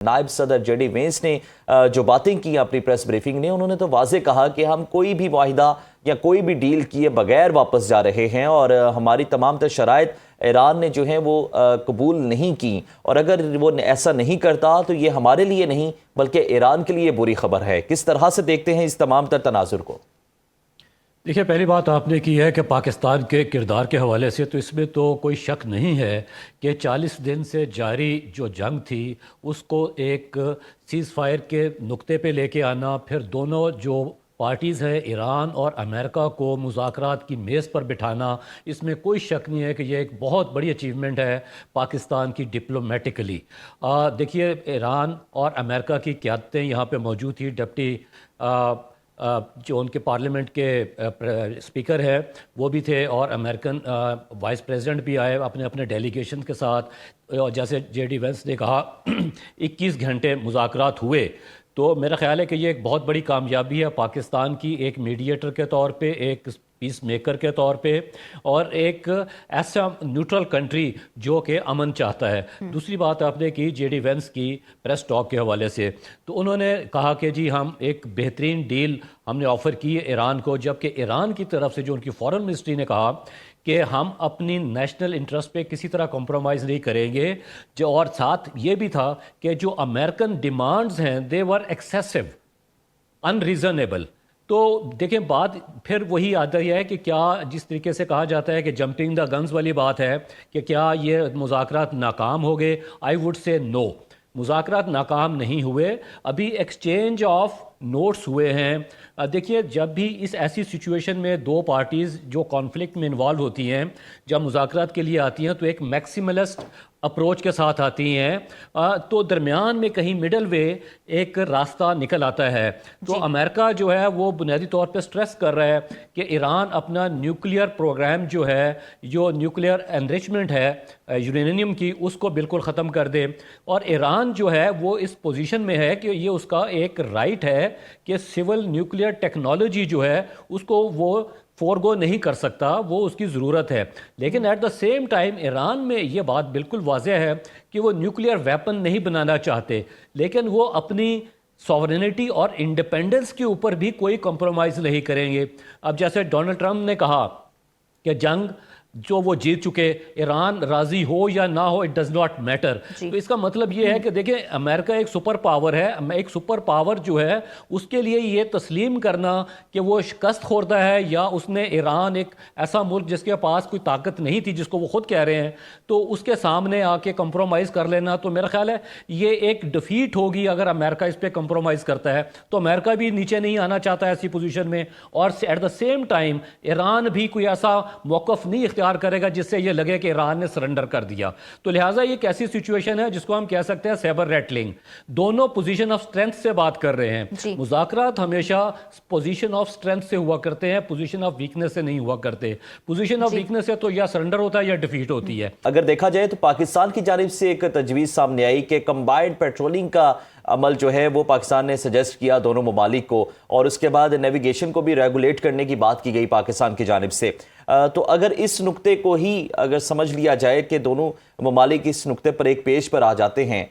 نائب صدر J D Venice نے جو باتیں کی اپنی پریس بریفنگ نے، انہوں نے تو واضح کہا کہ ہم کوئی بھی معاہدہ یا کوئی بھی ڈیل کیے بغیر واپس جا رہے ہیں اور ہماری تمام تر شرائط ایران نے جو ہیں وہ قبول نہیں کی، اور اگر وہ ایسا نہیں کرتا تو یہ ہمارے لیے نہیں بلکہ ایران کے لیے بری خبر ہے۔ کس طرح سے دیکھتے ہیں اس تمام تر تناظر کو؟ دیکھیے، پہلی بات آپ نے کی ہے کہ پاکستان کے کردار کے حوالے سے تو اس میں تو کوئی شک نہیں ہے کہ 40 دن سے جاری جو جنگ تھی اس کو ایک سیز فائر کے نقطے پہ لے کے آنا، پھر دونوں جو پارٹیز ہیں ایران اور امریکہ کو مذاکرات کی میز پر بٹھانا، اس میں کوئی شک نہیں ہے کہ یہ ایک بہت بڑی اچیومنٹ ہے پاکستان کی ڈپلومیٹکلی۔ دیکھیے، ایران اور امریکہ کی قیادتیں یہاں پہ موجود تھی۔ ڈپٹی جو ان کے پارلیمنٹ کے اسپیکر ہے وہ بھی تھے، اور امریکن وائس پریزیڈنٹ بھی آئے اپنے اپنے ڈیلیگیشن کے ساتھ۔ جیسے جے ڈی وینس نے کہا 21 گھنٹے مذاکرات ہوئے، تو میرا خیال ہے کہ یہ ایک بہت بڑی کامیابی ہے پاکستان کی، ایک میڈیٹر کے طور پہ، ایک پیس میکر کے طور پہ، اور ایک ایسا نیوٹرل کنٹری جو کہ امن چاہتا ہے۔ دوسری بات آپ نے کی جے ڈی وینس کی پریس ٹاک کے حوالے سے، تو انہوں نے کہا کہ جی ہم ایک بہترین ڈیل ہم نے آفر کی ہے ایران کو، جبکہ ایران کی طرف سے جو ان کی فارن منسٹری نے کہا کہ ہم اپنی نیشنل انٹرسٹ پہ کسی طرح کمپرومائز نہیں کریں گے، جو اور ساتھ یہ بھی تھا کہ جو امریکن ڈیمانڈز ہیں دے ور ایکسیسو، ان ریزنیبل۔ تو دیکھیں، بات پھر وہی آتا ہی ہے کہ کیا جس طریقے سے کہا جاتا ہے کہ جمپنگ دا گنز والی بات ہے کہ کیا یہ مذاکرات ناکام ہو گئے؟ آئی ووڈ سے نو، مذاکرات ناکام نہیں ہوئے، ابھی ایکسچینج آف نوٹس ہوئے ہیں۔ دیکھیے، جب بھی اس ایسی سچویشن میں دو پارٹیز جو کانفلکٹ میں انوالو ہوتی ہیں، جب مذاکرات کے لیے آتی ہیں تو ایک میکسیملسٹ اپروچ کے ساتھ آتی ہیں، تو درمیان میں کہیں مڈل وے ایک راستہ نکل آتا ہے۔ تو امریکہ جو ہے وہ بنیادی طور پہ سٹریس کر رہا ہے کہ ایران اپنا نیوکلیئر پروگرام جو ہے، جو نیوکلیئر انریچمنٹ ہے یورینیم کی، اس کو بالکل ختم کر دے، اور ایران جو ہے وہ اس پوزیشن میں ہے کہ یہ اس کا ایک رائٹ ہے کہ سول نیوکلیئر ٹیکنالوجی جو ہے اس کو وہ فورگو نہیں کر سکتا، وہ اس کی ضرورت ہے۔ لیکن at the same time Iran میں یہ بات بالکل واضح ہے کہ وہ نیوکلیئر ویپن نہیں بنانا چاہتے، لیکن وہ اپنی سوورنٹی اور انڈیپینڈنس کے اوپر بھی کوئی کمپرومائز نہیں کریں گے۔ اب جیسے ڈونلڈ ٹرمپ نے کہا کہ جنگ جو وہ جیت چکے، ایران راضی ہو یا نہ ہو اٹ ڈز ناٹ میٹر، تو اس کا مطلب یہ ہے کہ دیکھیں امریکہ ایک سپر پاور ہے، ایک سپر پاور جو ہے اس کے لیے یہ تسلیم کرنا کہ وہ شکست خوردہ ہے، یا اس نے ایران ایک ایسا ملک جس کے پاس کوئی طاقت نہیں تھی، جس کو وہ خود کہہ رہے ہیں، تو اس کے سامنے آ کے کمپرومائز کر لینا، تو میرا خیال ہے یہ ایک ڈیفیٹ ہوگی اگر امریکہ اس پہ کمپرومائز کرتا ہے۔ تو امریکہ بھی نیچے نہیں آنا چاہتا ایسی پوزیشن میں، اور at the same time Iran بھی کوئی ایسا موقف نہیں اختیار کرے گا جس سے یہ لگے کہ ایران نے سرنڈر کر دیا۔ تو لہٰذا یہ ایک ایسی سچویشن ہے جس کو ہم کہہ سکتے ہیں سیبر ریٹلنگ، دونوں پوزیشن آف سٹرینتھ سے بات کر رہے ہیں۔ مذاکرات ہمیشہ پوزیشن آف سٹرینتھ سے ہوا کرتے ہیں، پوزیشن آف ویکنس سے نہیں ہوا کرتے۔ پوزیشن آف ویکنس سے تو یا سرنڈر ہوتا ہے یا ڈیفیٹ ہوتی ہے۔ اگر دیکھا جائے تو پاکستان کی جانب سے ایک تجویز سامنے آئی کہ کمبائنڈ پیٹرولنگ کا عمل جو ہے وہ پاکستان نے سجیسٹ کیا دونوں ممالک کو، اور اس کے بعد نیویگیشن کو بھی ریگولیٹ کرنے کی بات کی گئی پاکستان کی جانب سے۔ تو اگر اس نقطے کو ہی اگر سمجھ لیا جائے کہ دونوں ممالک اس نقطے پر ایک پیج پر آ جاتے ہیں،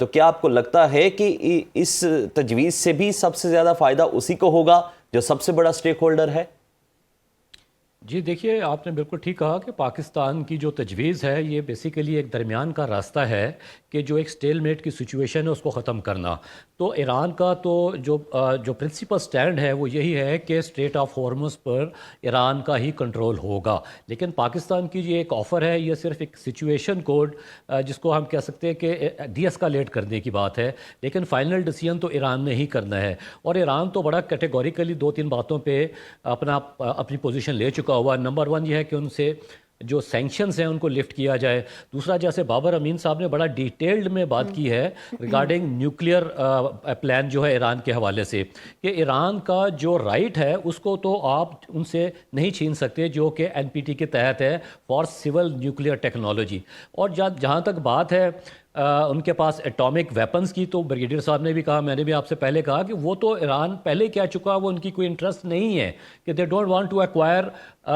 تو کیا آپ کو لگتا ہے کہ اس تجویز سے بھی سب سے زیادہ فائدہ اسی کو ہوگا جو سب سے بڑا سٹیک ہولڈر ہے؟ جی دیکھیے، آپ نے بالکل ٹھیک کہا کہ پاکستان کی جو تجویز ہے یہ بیسیکلی ایک درمیان کا راستہ ہے کہ جو ایک سٹیل میٹ کی سچویشن ہے اس کو ختم کرنا۔ تو ایران کا تو جو پرنسپل سٹینڈ ہے وہ یہی ہے کہ اسٹریٹ آف ہارمز پر ایران کا ہی کنٹرول ہوگا، لیکن پاکستان کی یہ ایک آفر ہے، یہ صرف ایک سچویشن کوڈ جس کو ہم کہہ سکتے ہیں کہ ڈی اسکالیٹ کرنے کی بات ہے، لیکن فائنل ڈیسیژن تو ایران نے ہی کرنا ہے۔ اور ایران تو بڑا کیٹیگوریکلی 2-3 باتوں پہ اپنی پوزیشن لے چکا ہوا۔ نمبر 1 یہ ہے کہ ان سے جو سینکشنز ہیں ان کو لفٹ کیا جائے۔ دوسرا، جیسے بابر امین صاحب نے بڑا ڈیٹیلڈ میں بات کی ہے ریگارڈنگ نیوکلیئر پلان جو ہے ایران کے حوالے سے، کہ ایران کا جو رائٹ ہے اس کو تو آپ ان سے نہیں چھین سکتے، جو کہ NPT کے تحت ہے فار سول نیوکلیئر ٹیکنالوجی۔ اور جہاں تک بات ہے ان کے پاس ایٹامک ویپنز کی، تو بریگیڈیئر صاحب نے بھی کہا، میں نے بھی آپ سے پہلے کہا کہ وہ تو ایران پہلے کہہ چکا، وہ ان کی کوئی انٹرسٹ نہیں ہے کہ they don't want to acquire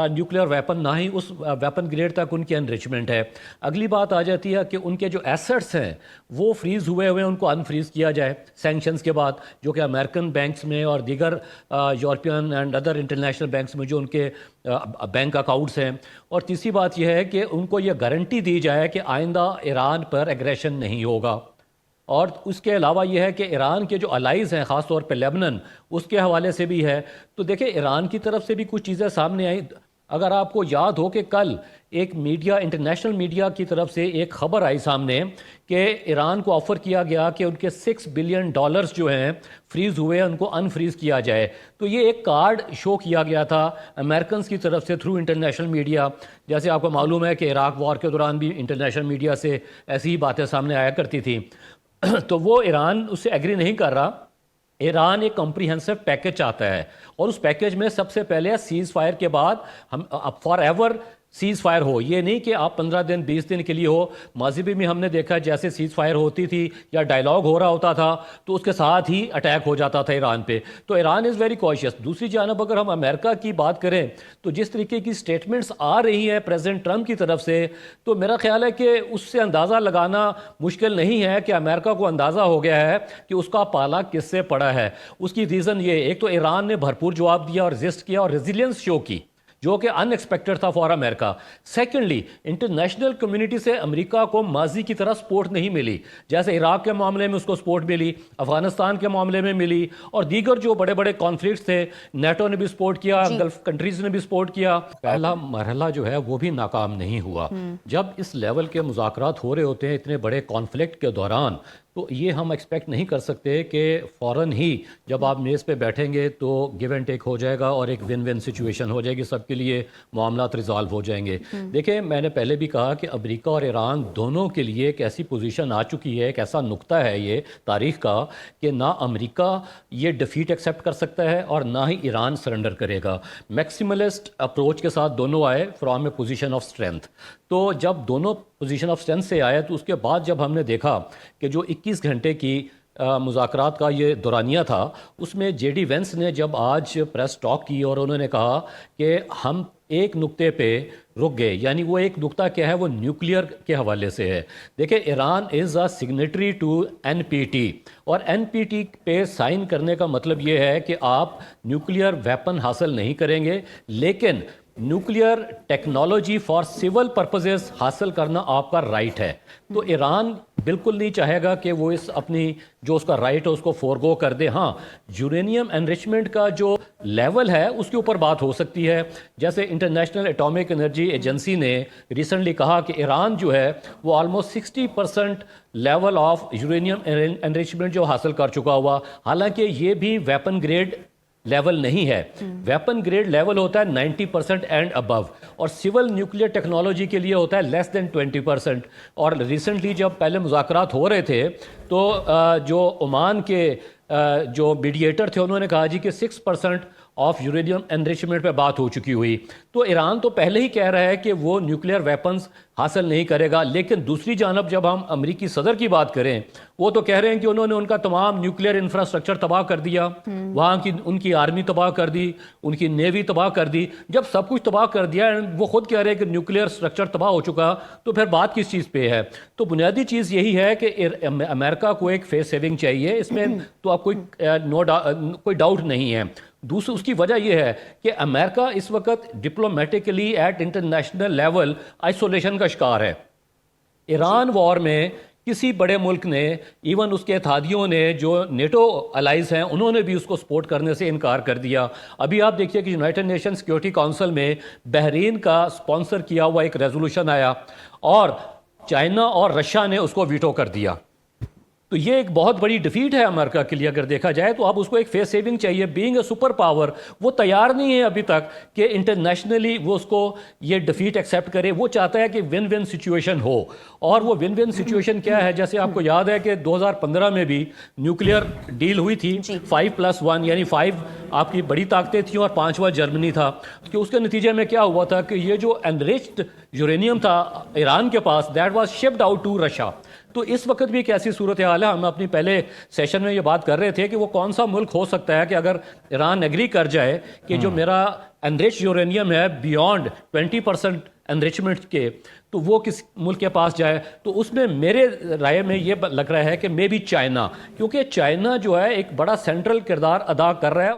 nuclear weapon, نہ ہی اس ویپن گریڈ تک ان کی انریچمنٹ ہے۔ اگلی بات آ جاتی ہے کہ ان کے جو ایسٹس ہیں وہ فریز ہوئے ان کو انفریز کیا جائے سینکشنز کے بعد، جو کہ امریکن بینکس میں اور دیگر European and other international banks میں جو ان کے بینک اکاؤنٹس ہیں۔ اور تیسری بات یہ ہے کہ ان کو یہ گارنٹی دی جائے کہ آئندہ ایران پر ایگریشن نہیں ہوگا۔ اور اس کے علاوہ یہ ہے کہ ایران کے جو الائز ہیں، خاص طور پہ لیبنن، اس کے حوالے سے بھی ہے۔ تو دیکھیں ایران کی طرف سے بھی کچھ چیزیں سامنے آئیں۔ اگر آپ کو یاد ہو کہ کل ایک میڈیا، انٹرنیشنل میڈیا کی طرف سے ایک خبر آئی سامنے کہ ایران کو آفر کیا گیا کہ ان کے $6 بلین جو ہیں فریز ہوئے، ان کو انفریز کیا جائے۔ تو یہ ایک کارڈ شو کیا گیا تھا امریکنز کی طرف سے تھرو انٹرنیشنل میڈیا۔ جیسے آپ کو معلوم ہے کہ عراق وار کے دوران بھی انٹرنیشنل میڈیا سے ایسی ہی باتیں سامنے آیا کرتی تھیں، تو وہ ایران اس سے ایگری نہیں کر رہا۔ ایران ایک کمپریہنسو پیکج چاہتا ہے، اور اس پیکج میں سب سے پہلے سیز فائر کے بعد ہم فار ایور سیز فائر ہو، یہ نہیں کہ آپ 15 دن 20 دن کے لیے ہو۔ ماضی میں ہم نے دیکھا جیسے سیز فائر ہوتی تھی یا ڈائیلاگ ہو رہا ہوتا تھا تو اس کے ساتھ ہی اٹیک ہو جاتا تھا ایران پہ۔ تو ایران از ویری کوشیس۔ دوسری جانب اگر ہم امریکہ کی بات کریں تو جس طریقے کی سٹیٹمنٹس آ رہی ہیں پریزیڈنٹ ٹرمپ کی طرف سے، تو میرا خیال ہے کہ اس سے اندازہ لگانا مشکل نہیں ہے کہ امریکہ کو اندازہ ہو گیا ہے کہ اس کا پالا کس سے پڑا ہے۔ اس کی ریزن یہ، ایک تو ایران نے بھرپور جواب دیا اور ریزسٹ کیا اور ریزیلینس شو کی، جو کہ ان ایکسپیکٹڈ تھا for America. Secondly, international community سے امریکہ کو ماضی کی طرح سپورٹ نہیں ملی، جیسے عراق کے معاملے میں اس کو سپورٹ ملی، افغانستان کے معاملے میں ملی، اور دیگر جو بڑے بڑے کانفلکٹس تھے نیٹو نے بھی سپورٹ کیا، گلف کنٹریز نے بھی سپورٹ کیا۔ پہلا مرحلہ جو ہے وہ بھی ناکام نہیں ہوا۔ جب اس لیول کے مذاکرات ہو رہے ہوتے ہیں اتنے بڑے کانفلکٹ کے دوران، تو یہ ہم ایکسپیکٹ نہیں کر سکتے کہ فوراً ہی جب آپ میز پہ بیٹھیں گے تو گیو اینڈ ٹیک ہو جائے گا اور ایک ون ون سچویشن ہو جائے گی، سب کے لیے معاملات ریزالو ہو جائیں گے۔ دیکھیں میں نے پہلے بھی کہا کہ امریکہ اور ایران دونوں کے لیے ایک ایسی پوزیشن آ چکی ہے، ایک ایسا نقطہ ہے یہ تاریخ کا کہ نہ امریکہ یہ ڈیفیٹ ایکسیپٹ کر سکتا ہے اور نہ ہی ایران سرنڈر کرے گا۔ میکسیملسٹ اپروچ کے ساتھ دونوں آئے from a position of strength. تو جب دونوں پوزیشن آف اسٹرینتھ سے آئے تو اس کے بعد جب ہم نے دیکھا کہ جو 21 گھنٹے کی مذاکرات کا یہ دورانیہ تھا، اس میں جے ڈی وینس نے جب آج پریس ٹاک کی اور انہوں نے کہا کہ ہم ایک نقطے پہ رک گئے، یعنی وہ ایک نقطہ کیا ہے، وہ نیوکلیئر کے حوالے سے ہے۔ دیکھیں ایران از اے سگنیٹری ٹو NPT، اور NPT پہ سائن کرنے کا مطلب یہ ہے کہ آپ نیوکلیئر ویپن حاصل نہیں کریں گے، لیکن nuclear technology for civil purposes حاصل کرنا آپ کا رائٹ ہے۔ تو ایران بالکل نہیں چاہے گا کہ وہ اس اپنی جو اس کا رائٹ ہے اس کو فورگو کر دے۔ ہاں، یورینیم انریچمنٹ کا جو لیول ہے اس کے اوپر بات ہو سکتی ہے، جیسے انٹرنیشنل ایٹامک انرجی ایجنسی نے ریسنٹلی کہا کہ ایران جو ہے وہ almost 60% level of uranium enrichment جو حاصل کر چکا ہوا، حالانکہ یہ بھی ویپن گریڈ لیول نہیں ہے۔ ویپن گریڈ لیول ہوتا ہے 90% اینڈ ابو، اور سول نیوکلیئر ٹیکنالوجی کے لیے ہوتا ہے لیس دین 20%۔ اور ریسنٹلی جب پہلے مذاکرات ہو رہے تھے تو جو عمان کے جو میڈیٹر تھے انہوں نے کہا جی کہ 6% آف یورینیم انریچمنٹ پہ بات ہو چکی ہوئی۔ تو ایران تو پہلے ہی کہہ رہا ہے کہ وہ نیوکلیئر ویپنز حاصل نہیں کرے گا، لیکن دوسری جانب جب ہم امریکی صدر کی بات کریں، وہ تو کہہ رہے ہیں کہ انہوں نے ان کا تمام نیوکلیئر انفراسٹرکچر تباہ کر دیا، وہاں کی ان کی آرمی تباہ کر دی، ان کی نیوی تباہ کر دی۔ جب سب کچھ تباہ کر دیا، وہ خود کہہ رہے ہیں کہ نیوکلیئر اسٹرکچر تباہ ہو چکا، تو پھر بات کس چیز پہ ہے؟ تو بنیادی چیز یہی ہے کہ امریکہ کو ایک فیس سیونگ چاہیے، اس میں تو آپ کوئی ڈاؤٹ نہیں ہے۔ دوسری اس کی وجہ یہ ہے کہ امریکہ اس وقت diplomatically at international level isolation کا شکار ہے۔ ایران وار میں کسی بڑے ملک نے، ایون اس کے اتحادیوں نے جو نیٹو الائز ہیں، انہوں نے بھی اس کو سپورٹ کرنے سے انکار کر دیا۔ ابھی آپ دیکھیے کہ یونائٹڈ نیشن سیکیورٹی کونسل میں بحرین کا سپانسر کیا ہوا ایک ریزولوشن آیا اور چائنا اور رشیا نے اس کو ویٹو کر دیا۔ تو یہ ایک بہت بڑی ڈیفیٹ ہے امریکہ کے لیے اگر دیکھا جائے تو۔ اب اس کو ایک فیس سیونگ چاہیے، بینگ اے سپر پاور وہ تیار نہیں ہے ابھی تک کہ انٹرنیشنلی وہ اس کو یہ ڈیفیٹ ایکسیپٹ کرے۔ وہ چاہتا ہے کہ ون ون سچویشن ہو، اور وہ ون ون سچویشن کیا ہے؟ جیسے آپ کو یاد ہے کہ 2015 میں بھی نیوکلیئر ڈیل ہوئی تھی 5+1، یعنی 5 آپ کی بڑی طاقتیں تھیں اور 5واں جرمنی تھا، کہ اس کے نتیجے میں کیا ہوا تھا کہ یہ جو انریچڈ یورینیم تھا ایران کے پاس، that was shipped out to Russia. تو اس وقت بھی ایک ایسی صورتحال ہے. ہم اپنی پہلے سیشن میں یہ بات کر رہے تھے کہ وہ کون سا ملک ہو سکتا ہے کہ اگر ایران ایگری کر جائے کہ جو میرا انریچ یورینیم ہے بیونڈ 20% انریچمنٹ کے, تو وہ کس ملک کے پاس جائے. تو اس میں میرے رائے میں یہ لگ رہا ہے کہ مے بی چائنا, کیونکہ چائنا جو ہے ایک بڑا سینٹرل کردار ادا کر رہا ہے.